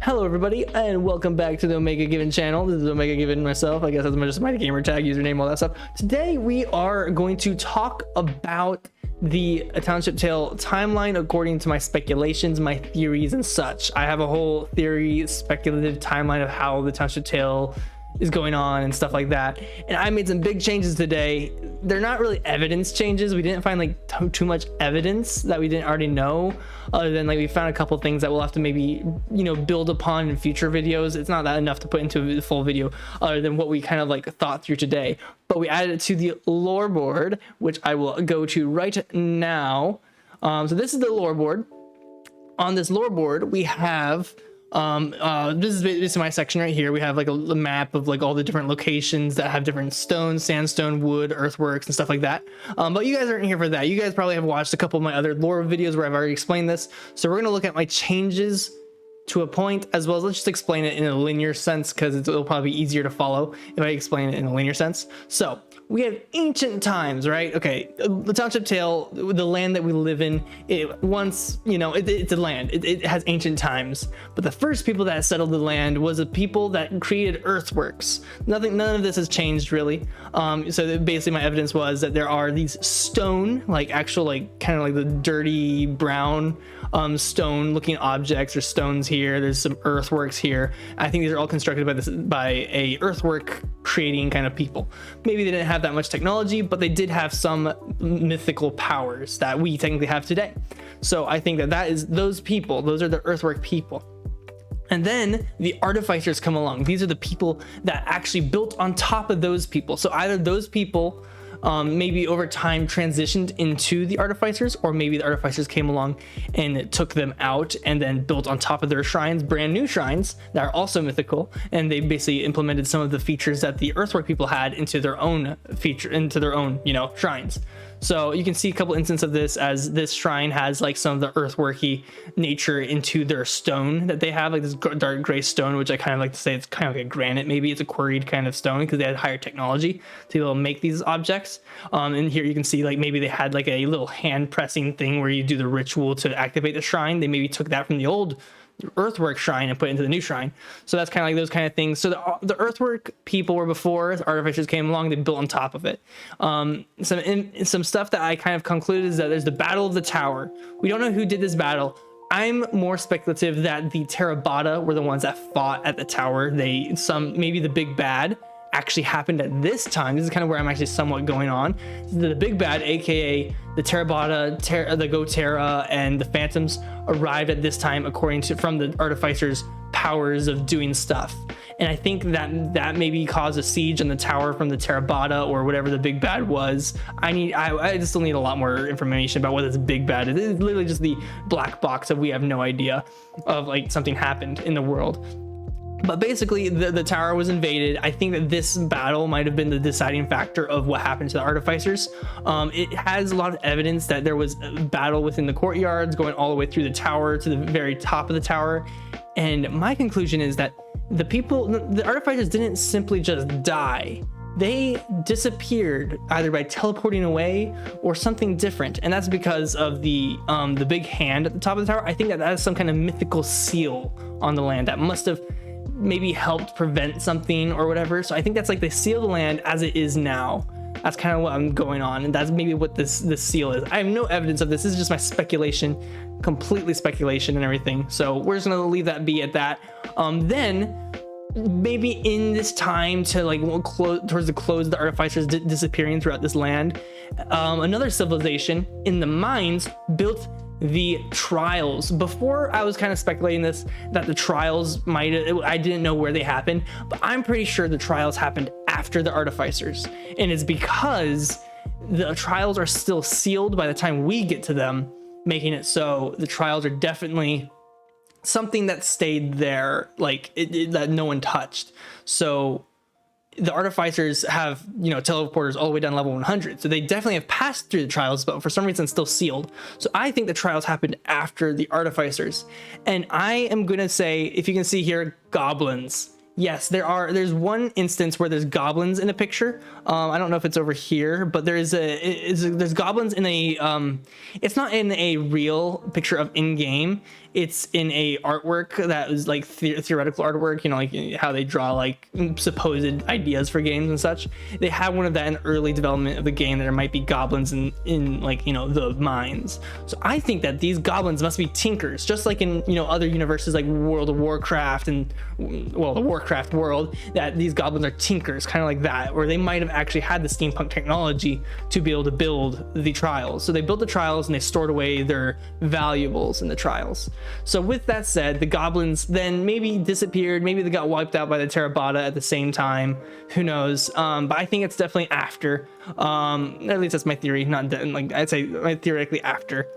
Hello everybody and welcome back to the Omega Given channel. This is Omega Given myself. I guess that's just my gamer tag, username, all that stuff. Today we are going to talk about the Township Tale timeline according to my speculations, my theories and such. I have a whole theory, speculative timeline of how the Township Tale is going on and stuff like that, and I made some big changes today. They're not really evidence changes. We didn't find like too much evidence that we didn't already know, other than like we found a couple things that we'll have to maybe build upon in future videos. It's not that enough to put into a full video other than what we kind of like thought through today, but we added it to the lore board, which I will go to right now. So this is the lore board. On this lore board we have this is my section right here. We have like a map of like all the different locations that have different stones, sandstone, wood, earthworks and stuff like that. But you guys aren't here for that. You guys probably have watched a couple of my other lore videos where I've already explained this. So we're going to look at my changes to a point, as well as let's just explain it in a linear sense, because it'll probably be easier to follow if I explain it in a linear sense. So we have ancient times, right? Okay, the Township Tale, the land that we live in, it once, it's a land. It has ancient times, but the first people that settled the land was a people that created earthworks. None of this has changed really. So basically my evidence was that there are these stone, like actual, like kind of like the dirty brown stone looking objects or stones here. There's some earthworks here. I think these are all constructed by a earthwork creating kind of people. Maybe they didn't have that much technology, but they did have some mythical powers that we technically have today. So I think that is those people. Those are the earthwork people. And then the Artificers come along. These are the people that actually built on top of those people. So either those people maybe over time transitioned into the Artificers, or maybe the Artificers came along and took them out and then built on top of their shrines brand new shrines that are also mythical, and they basically implemented some of the features that the earthwork people had into their own shrines. So you can see a couple instances of this, as this shrine has like some of the earthworky nature into their stone that they have, like this dark gray stone, which I kind of like to say it's kind of like a granite. Maybe it's a quarried kind of stone because they had higher technology to be able to make these objects. And here you can see like maybe they had like a little hand pressing thing where you do the ritual to activate the shrine. They maybe took that from the old earthwork shrine and put it into the new shrine. So that's kind of like those kind of things. So the earthwork people were before the Artificers came along, they built on top of it. Some stuff that I kind of concluded is that there's the Battle of the Tower. We don't know who did this battle. I'm more speculative that the Terabata were the ones that fought at the tower. Maybe the big bad actually happened at this time. This is kind of where I'm actually somewhat going on. The big bad, aka the Terabata, the Gotera, and the Phantoms arrived at this time from the Artificers' powers of doing stuff. And I think that maybe caused a siege on the tower from the Terabata or whatever the big bad was. I just still need a lot more information about what this big bad is. It's literally just the black box of we have no idea of like something happened in the world. But basically the tower was invaded. I think that this battle might have been the deciding factor of what happened to the Artificers. It has a lot of evidence that there was a battle within the courtyards going all the way through the tower to the very top of the tower. And my conclusion is that the Artificers didn't simply just die. They disappeared either by teleporting away or something different, and that's because of the big hand at the top of the tower. I think that is some kind of mythical seal on the land that must have maybe helped prevent something or whatever. So I think that's like they seal the land as it is now. That's kind of what I'm going on, and that's maybe what this seal is. I have no evidence of this. This is just my speculation, completely speculation and everything. So we're just gonna leave that be at that. Then maybe in this time to like towards the close of the Artificers disappearing throughout this land, another civilization in the mines built the trials. Before I was kind of speculating that the trials I didn't know where they happened, but I'm pretty sure the trials happened after the Artificers, and it's because the trials are still sealed by the time we get to them, making it so the trials are definitely something that stayed there, like that no one touched. So the Artificers have, teleporters all the way down level 100. So they definitely have passed through the trials, but for some reason still sealed. So I think the trials happened after the Artificers. And I am going to say, if you can see here, goblins. Yes, there's one instance where there's goblins in a picture. I don't know if it's over here, but there's goblins in a it's not in a real picture of in game. It's in a artwork that is like theoretical artwork, you know, like how they draw like supposed ideas for games and such. They have one of that in early development of the game. There might be goblins in like, you know, the mines. So I think that these goblins must be tinkers, just like in, you know, other universes like World of Warcraft and, well, the Warcraft world, that these goblins are tinkers, kind of like that, where they might have actually had the steampunk technology to be able to build the trials. So they built the trials and they stored away their valuables in the trials. So with that said, the goblins then maybe disappeared, maybe they got wiped out by the Terabata at the same time, who knows. But I think it's definitely after, at least that's my theory, not like I'd say theoretically after.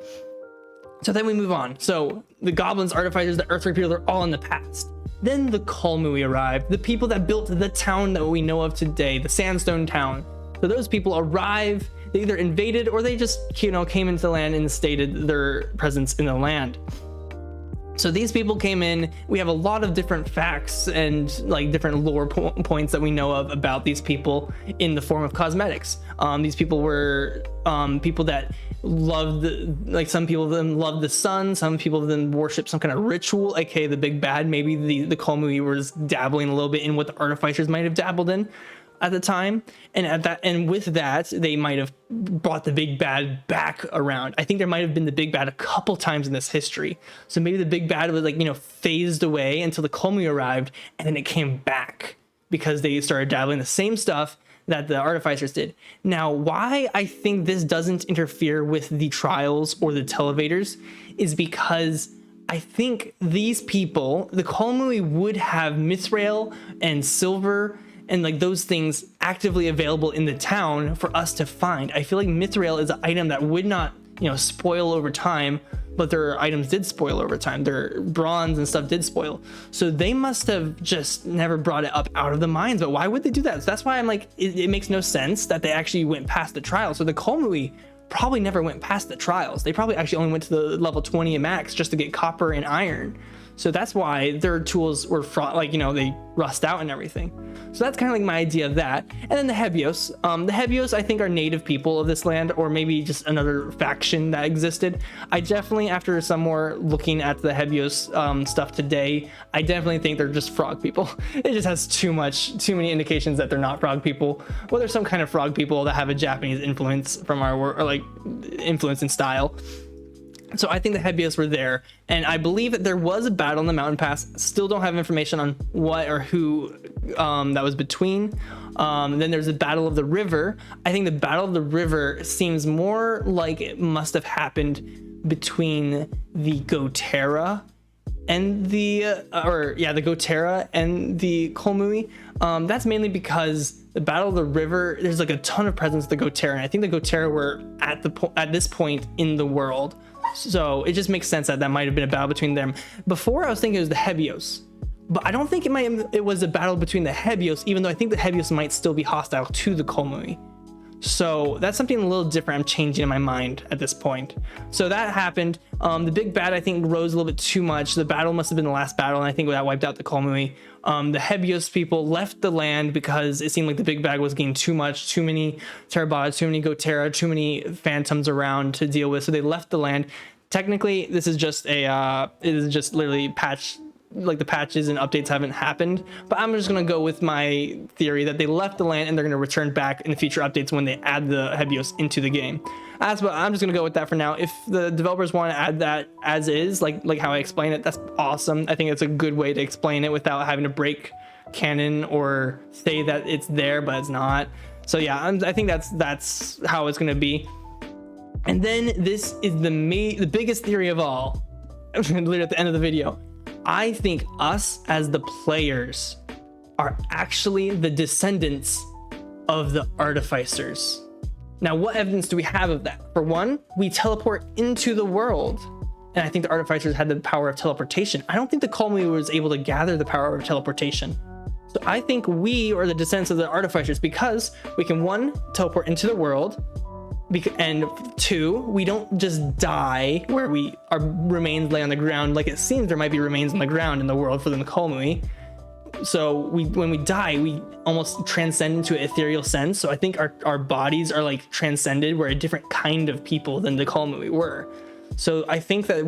So then we move on. So the goblins, artificers, the earthquake people, they're all in the past. Then the Kalmui arrived, the people that built the town that we know of today, the sandstone town. So those people arrive, they either invaded or they just, you know, came into the land and stated their presence in the land. So these people came in. We have a lot of different facts and like different lore points that we know of about these people in the form of cosmetics. These people were people that loved, like some people of them loved the sun, some people of them worship some kind of ritual, aka the big bad. Maybe the Kalmui was dabbling a little bit in what the artificers might have dabbled in at the time, and with that they might have brought the big bad back around. I think there might have been the big bad a couple times in this history, so maybe the big bad was like, you know, phased away until the Kalmui arrived, and then it came back because they started dabbling the same stuff that the artificers did. Now, why I think this doesn't interfere with the trials or the televators is because I think these people, the Kalmui, would have mithril and silver and like those things actively available in the town for us to find. I feel like mithril is an item that would not, you know, spoil over time, but their items did spoil over time. Their bronze and stuff did spoil. So they must have just never brought it up out of the mines. But why would they do that? So that's why I'm like, it makes no sense that they actually went past the trials. So the Kalmui probably never went past the trials. They probably actually only went to the level 20 and max just to get copper and iron. So that's why their tools were like, you know, they rust out and everything. So that's kind of like my idea of that. And then the Heavios. The Heavios, I think, are native people of this land, or maybe just another faction that existed. I definitely, after some more looking at the Heavios stuff today, I definitely think they're just frog people. It just has too many indications that they're not frog people. Well, there's some kind of frog people that have a Japanese influence from our work, or like influence in style. So I think the Heavios were there, and I believe that there was a battle in the mountain pass. Still don't have information on what or who that was between. Then there's the Battle of the River. I think the Battle of the River seems more like it must have happened between the Gotera and the Gotera and the Kalmui. That's mainly because the Battle of the River, there's like a ton of presence of the Gotera, and I think the Gotera were at this point in the world. So it just makes sense that might have been a battle between them. Before I was thinking it was the Heavios, but I don't think it was a battle between the Heavios, even though I think the Heavios might still be hostile to the Kalmui. So that's something a little different I'm changing in my mind at this point. So that happened. The big bad, I think, rose a little bit too much. The battle must have been the last battle, and I think that wiped out the Kalmui. The Heavios people left the land because it seemed like the big bad was getting too much, too many Terabata, too many Gotera, too many phantoms around to deal with. So they left the land. Technically, this is just literally patch. Like the patches and updates haven't happened, but I'm just gonna go with my theory that they left the land and they're gonna return back in the future updates when they add the Heavios into the game. I'm just gonna go with that for now. If the developers want to add that as is, like how I explain it, that's awesome. I think it's a good way to explain it without having to break canon or say that it's there but it's not. So yeah, I think that's how it's gonna be. And then this is the biggest theory of all. Literally at the end of the video. I think us as the players are actually the descendants of the Artificers. Now, what evidence do we have of that? For one, we teleport into the world. And I think the Artificers had the power of teleportation. I don't think the Kalmui was able to gather the power of teleportation. So I think we are the descendants of the Artificers because we can, one, teleport into the world, and two, we don't just die where our remains lay on the ground. Like it seems there might be remains on the ground in the world for the Kalmui. So when we die, we almost transcend into an ethereal sense. So I think our bodies are like transcended. We're a different kind of people than the Kalma we were. So I think that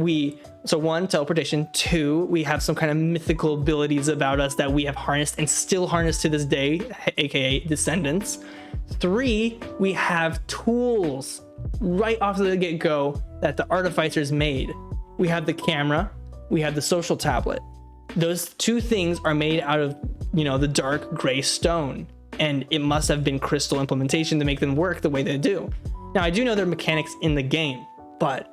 so one, teleportation. Two, we have some kind of mythical abilities about us that we have harnessed and still harness to this day, aka descendants. Three, we have tools right off the get-go that the Artificers made. We have the camera, we have the social tablet. Those two things are made out of, the dark gray stone, and it must have been crystal implementation to make them work the way they do. Now, I do know there are mechanics in the game, but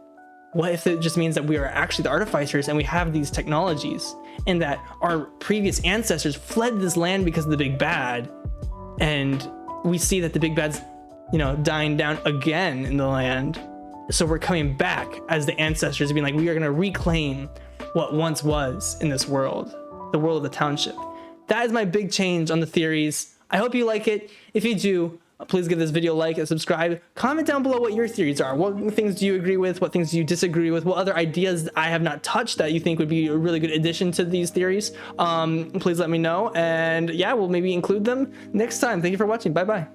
what if it just means that we are actually the Artificers and we have these technologies, and that our previous ancestors fled this land because of the big bad, and we see that the big bad's, dying down again in the land. So we're coming back as the ancestors, being like, we are going to reclaim what once was in this world, the world of the Township. That is my big change on the theories. I hope you like it. If you do, please give this video a like and subscribe. Comment down below what your theories are. What things do you agree with? What things do you disagree with? What other ideas I have not touched that you think would be a really good addition to these theories? Please let me know. And yeah, we'll maybe include them next time. Thank you for watching. Bye-bye.